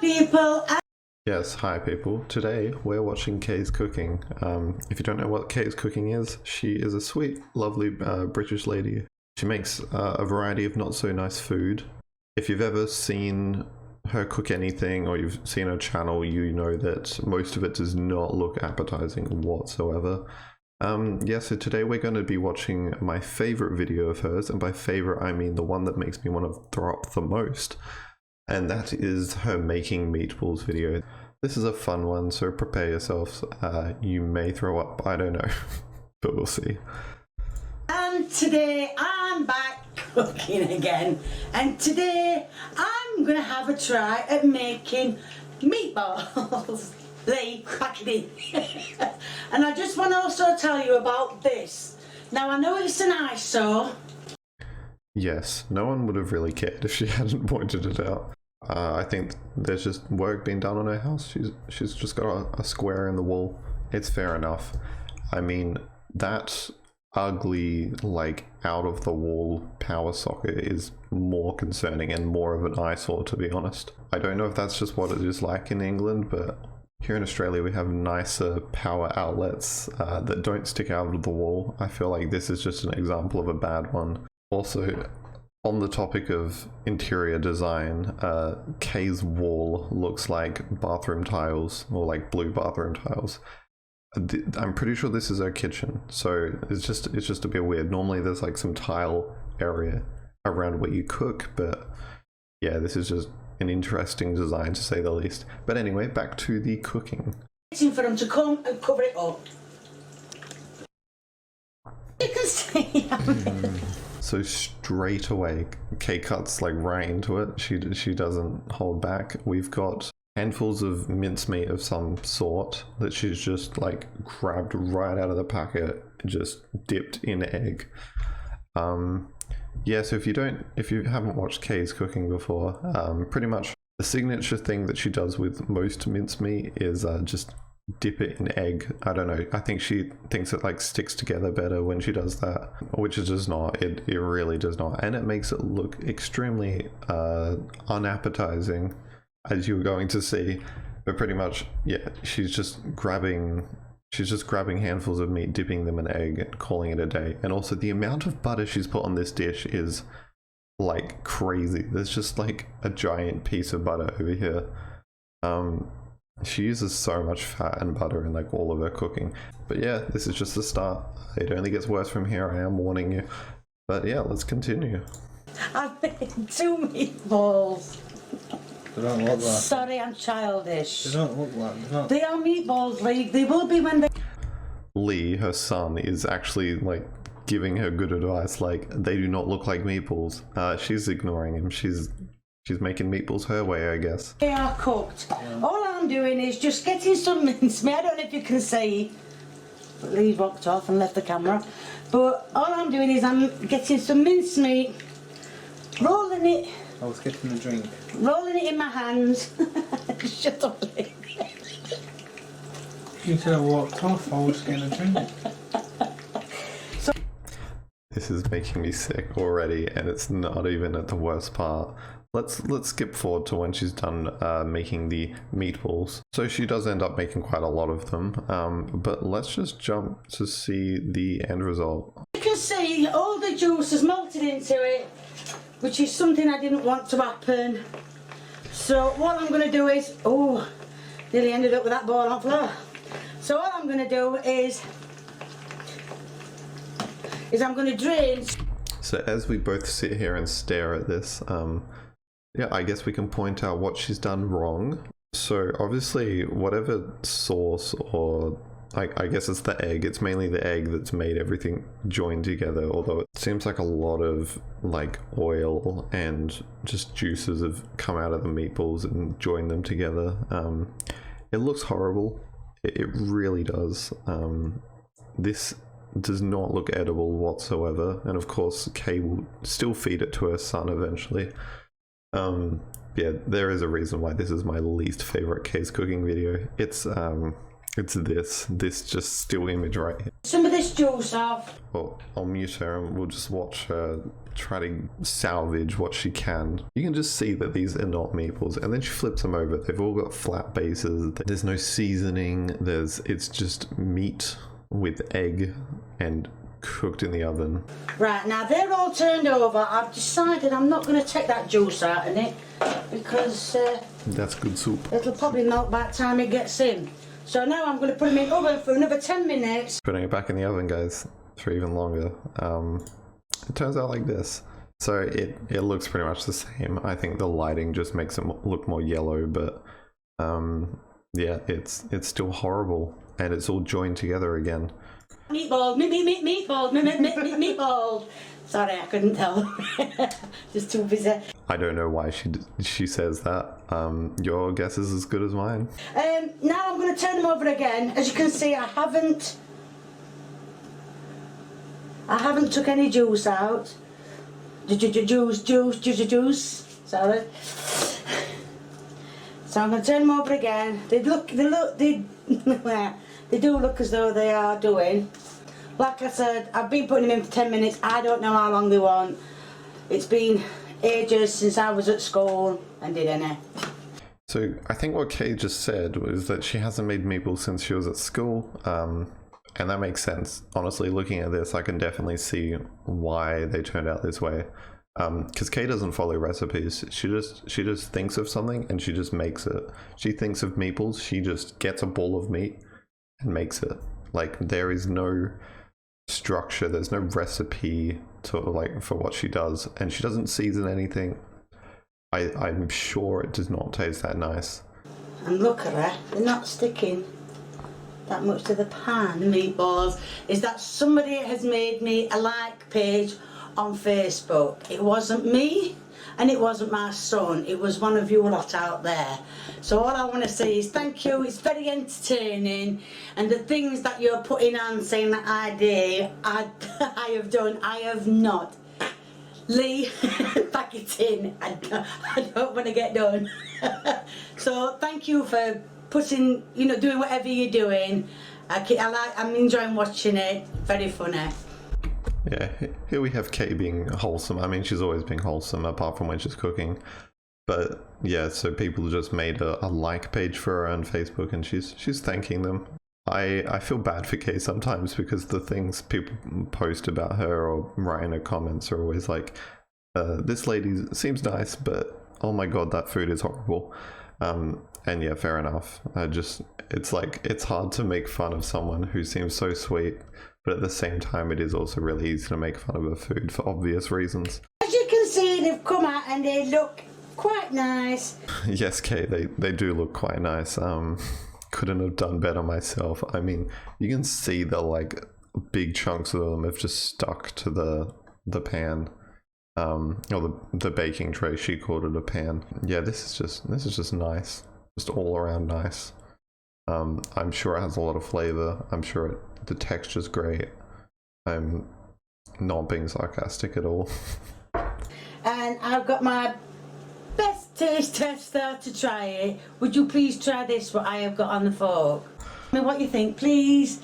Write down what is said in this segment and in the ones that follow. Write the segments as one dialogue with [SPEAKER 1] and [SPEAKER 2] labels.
[SPEAKER 1] people.
[SPEAKER 2] Yes, hi people. Today we're watching Kay's cooking. If you don't know what Kay's cooking is, she is a sweet, lovely British lady. She makes a variety of not so nice food. If you've ever seen her cook anything or you've seen her channel, you know that most of it does not look appetizing whatsoever. Yeah, so today we're going to be watching my favorite video of hers, and by favorite I mean the one that makes me want to throw up the most. And that is her making meatballs video. This is a fun one, so prepare yourselves. You may throw up, I don't know, but we'll see.
[SPEAKER 1] And today I'm back cooking again. And today I'm going to have a try at making meatballs. Lee, crackety. And I just want to also tell you about this. Now I know it's an eyesore.
[SPEAKER 2] Yes, no one would have really cared if she hadn't pointed it out. I think there's just work being done on her house. She's just got a square in the wall. It's fair enough. I mean, that ugly, like, out of the wall power socket is more concerning and more of an eyesore, to be honest. I don't know if that's just what it is like in England, but here in Australia we have nicer power outlets that don't stick out of the wall. I feel like this is just an example of a bad one. Also, on the topic of interior design, Kay's wall looks like bathroom tiles, or like blue bathroom tiles. I'm pretty sure this is her kitchen, so it's just a bit weird. Normally there's like some tile area around where you cook, but yeah, this is just an interesting design to say the least. But anyway, back to the cooking.
[SPEAKER 1] Waiting for them to come and cover it up. You can see.
[SPEAKER 2] So straight away, Kay cuts like right into it. She doesn't hold back. We've got handfuls of mincemeat of some sort that she's just like grabbed right out of the packet, just dipped in egg. Yeah, so if you haven't watched Kay's cooking before, pretty much the signature thing that she does with most mincemeat is just dip it in egg. I don't know, I think she thinks it like sticks together better when she does that, which it does not. It really does not, and it makes it look extremely unappetizing, as you were going to see. But pretty much, yeah, she's just grabbing handfuls of meat, dipping them in egg, and calling it a day. And also the amount of butter she's put on this dish is like crazy. There's just like a giant piece of butter over here. She uses so much fat and butter in like all of her cooking. But yeah, this is just the start. It only gets worse from here, I am warning you. But yeah, let's continue.
[SPEAKER 1] I've made 2 meatballs.
[SPEAKER 3] They don't look like.
[SPEAKER 1] Sorry, I'm childish.
[SPEAKER 3] They don't look like.
[SPEAKER 1] They are meatballs, Lee. They will be when they...
[SPEAKER 2] Lee, her son, is actually like giving her good advice, like they do not look like meatballs. She's ignoring him. She's making meatballs her way, I guess.
[SPEAKER 1] They are cooked. Yeah. All I'm doing is just getting some mincemeat. I don't know if you can see, but Lee walked off and left the camera. But all I'm doing is I'm getting some mincemeat, rolling it.
[SPEAKER 3] I was getting a drink.
[SPEAKER 1] Rolling it in my hands. Shut up, Lee.
[SPEAKER 3] You said I walked off, I was getting a drink.
[SPEAKER 2] This is making me sick already, and it's not even at the worst part. Let's skip forward to when she's done making the meatballs. So she does end up making quite a lot of them, but let's just jump to see the end result.
[SPEAKER 1] You can see all the juice has melted into it, which is something I didn't want to happen. So what I'm going to do is, oh, nearly ended up with that ball on floor. So all I'm going to do is I'm going to drain.
[SPEAKER 2] So as we both sit here and stare at this, yeah, I guess we can point out what she's done wrong. So obviously whatever sauce, or I guess it's the egg, it's mainly the egg that's made everything join together, although it seems like a lot of like oil and just juices have come out of the meatballs and joined them together. It looks horrible. It really does. This does not look edible whatsoever, and of course Kay will still feed it to her son eventually. Yeah, there is a reason why this is my least favorite Kay's cooking video. It's this just still image right here.
[SPEAKER 1] Some of this juice off.
[SPEAKER 2] Well, I'll mute her and we'll just watch her try to salvage what she can. You can just see that these are not meatballs, and then she flips them over. They've all got flat bases. There's no seasoning. It's just meat with egg and cooked in the oven.
[SPEAKER 1] Right, now they're all turned over. I've decided I'm not going to take that juice out of it because
[SPEAKER 2] That's good soup.
[SPEAKER 1] it'll probably melt by the time it gets in. So now I'm going to put them in the oven for another 10 minutes.
[SPEAKER 2] Putting it back in the oven, guys, for even longer. It turns out like this. So it looks pretty much the same. I think the lighting just makes it look more yellow, but yeah, it's still horrible, and it's all joined together again.
[SPEAKER 1] Meatballs, meatballs, meatballs. Sorry, I couldn't tell. Just too busy.
[SPEAKER 2] I don't know why she says that. Your guess is as good as mine.
[SPEAKER 1] Now I'm going to turn them over again. As you can see, I haven't took any juice out. Juice. Sorry. So I'm going to turn them over again. They do look as though they are doing. Like I said, I've been putting them in for 10 minutes. I don't know how long they want. It's been ages since I was at school and did any.
[SPEAKER 2] So I think what Kay just said was that she hasn't made meatballs since she was at school, and that makes sense. Honestly, looking at this, I can definitely see why they turned out this way. Because Kay doesn't follow recipes. She just thinks of something and she just makes it. She thinks of meatballs. She just gets a ball of meat and makes it. Like, there is no structure. There's no recipe for what she does, and she doesn't season anything. I'm sure it does not taste that nice.
[SPEAKER 1] And look at her, they're not sticking that much to the pan. Meatballs is that somebody has made me a like page on Facebook. It wasn't me and it wasn't my son, it was one of you lot out there. So all I want to say is thank you. It's very entertaining, and the things that you're putting on saying that I did, I have done. I have not. Lee, pack it in. I don't want to get done. So thank you for putting, doing whatever you're doing. I'm enjoying watching it. Very funny.
[SPEAKER 2] Yeah, here we have Kay being wholesome. I mean, she's always been wholesome, apart from when she's cooking. But yeah, so people just made a like page for her on Facebook, and she's thanking them. I feel bad for Kay sometimes, because the things people post about her or write in her comments are always like, this lady seems nice, but oh my god, that food is horrible. And yeah, fair enough. It's hard to make fun of someone who seems so sweet, but at the same time, it is also really easy to make fun of her food for obvious reasons.
[SPEAKER 1] As you can see, they've come out and they look quite nice.
[SPEAKER 2] Yes, Kay, they do look quite nice. Couldn't have done better myself. I mean, you can see the big chunks of them have just stuck to the pan, or the baking tray. She called it a pan. Yeah, this is just nice, just all around nice. I'm sure it has a lot of flavor. I'm sure the texture's great. I'm not being sarcastic at all.
[SPEAKER 1] And I've got my best taste tester to try it. Would you please try this, what I have got on the fork? I mean, what you think, please?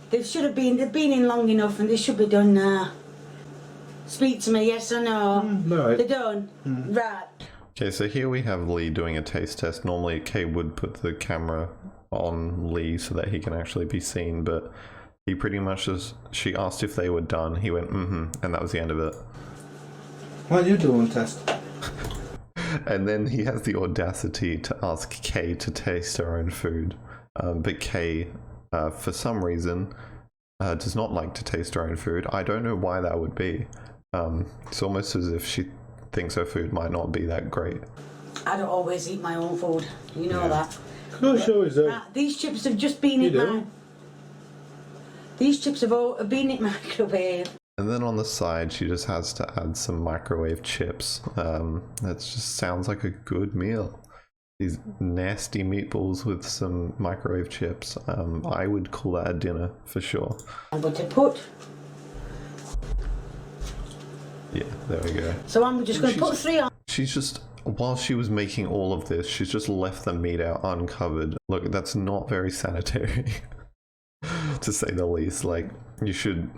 [SPEAKER 1] They've been in long enough and they should be done now. Speak to me, yes or no?
[SPEAKER 3] No.
[SPEAKER 1] They're done? Right.
[SPEAKER 2] Okay, so here we have Lee doing a taste test. Normally Kay would put the camera on Lee so that he can actually be seen, but he pretty much she asked if they were done. He went, and that was the end of it.
[SPEAKER 3] Why are you doing test?
[SPEAKER 2] And then he has the audacity to ask Kay to taste her own food. But Kay, for some reason, does not like to taste her own food. I don't know why that would be. It's almost as if she thinks her food might not be that great.
[SPEAKER 1] I don't always eat my own food. You know that.
[SPEAKER 3] No, sure is that.
[SPEAKER 1] Right, these chips have just been in my... These chips have been in microwave.
[SPEAKER 2] And then on the side, she just has to add some microwave chips. That just sounds like a good meal. These nasty meatballs with some microwave chips. I would call that a dinner for sure.
[SPEAKER 1] I'm going to put...
[SPEAKER 2] Yeah, there we go.
[SPEAKER 1] So I'm just going to put 3 on.
[SPEAKER 2] She's just... While she was making all of this, she's just left the meat out uncovered. Look, that's not very sanitary, to say the least. Like, you should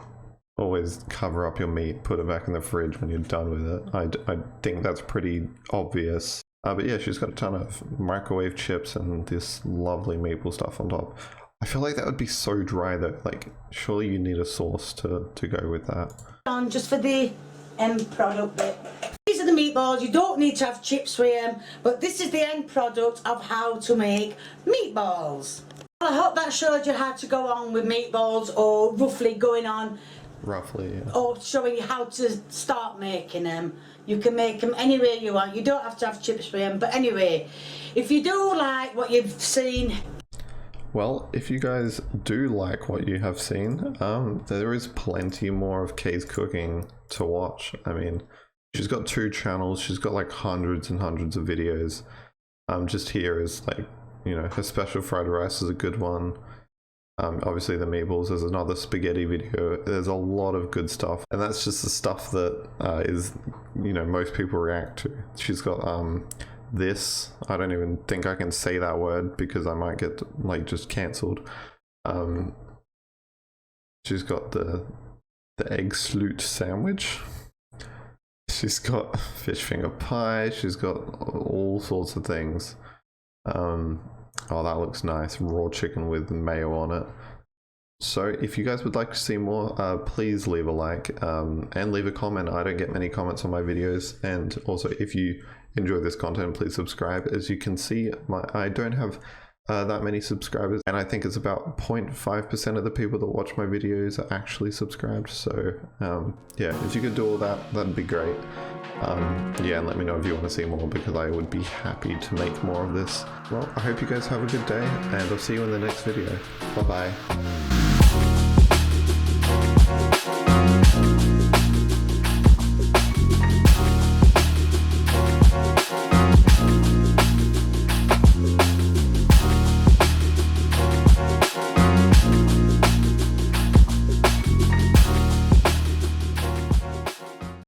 [SPEAKER 2] always cover up your meat, put it back in the fridge when you're done with it. I think that's pretty obvious. But yeah, she's got a ton of microwave chips and this lovely maple stuff on top. I feel like that would be so dry though. Like, surely you need a sauce to go with that.
[SPEAKER 1] On just for the end product bit. These are the meatballs. You don't need to have chips with them, but this is the end product of how to make meatballs. Well, I hope that showed you how to go on with meatballs, or roughly going on.
[SPEAKER 2] Roughly, yeah.
[SPEAKER 1] Or showing you how to start making them. You can make them any way you want. You don't have to have chips with them. But anyway, if you do like what you've seen...
[SPEAKER 2] Well, if you guys do like what you have seen, there is plenty more of Kay's cooking to watch. I mean, she's got 2 channels. She's got like hundreds and hundreds of videos. Just here is like, you know, her special fried rice is a good one. Obviously the meatballs, there's another spaghetti video. There's a lot of good stuff, and that's just the stuff that is, you know, most people react to. She's got this, I don't even think I can say that word because I might get like just cancelled. She's got the egg sloot sandwich. She's got fish finger pie. She's got all sorts of things. Oh, that looks nice. Raw chicken with mayo on it. So if you guys would like to see more, please leave a like and leave a comment. I don't get many comments on my videos. And also, if you enjoy this content, please subscribe. As you can see, I don't have that many subscribers, and I think it's about 0.5% of the people that watch my videos are actually subscribed. So yeah, if you could do all that, that'd be great. Yeah, and let me know if you want to see more, because I would be happy to make more of this. Well, I hope you guys have a good day, and I'll see you in the next video. Bye bye.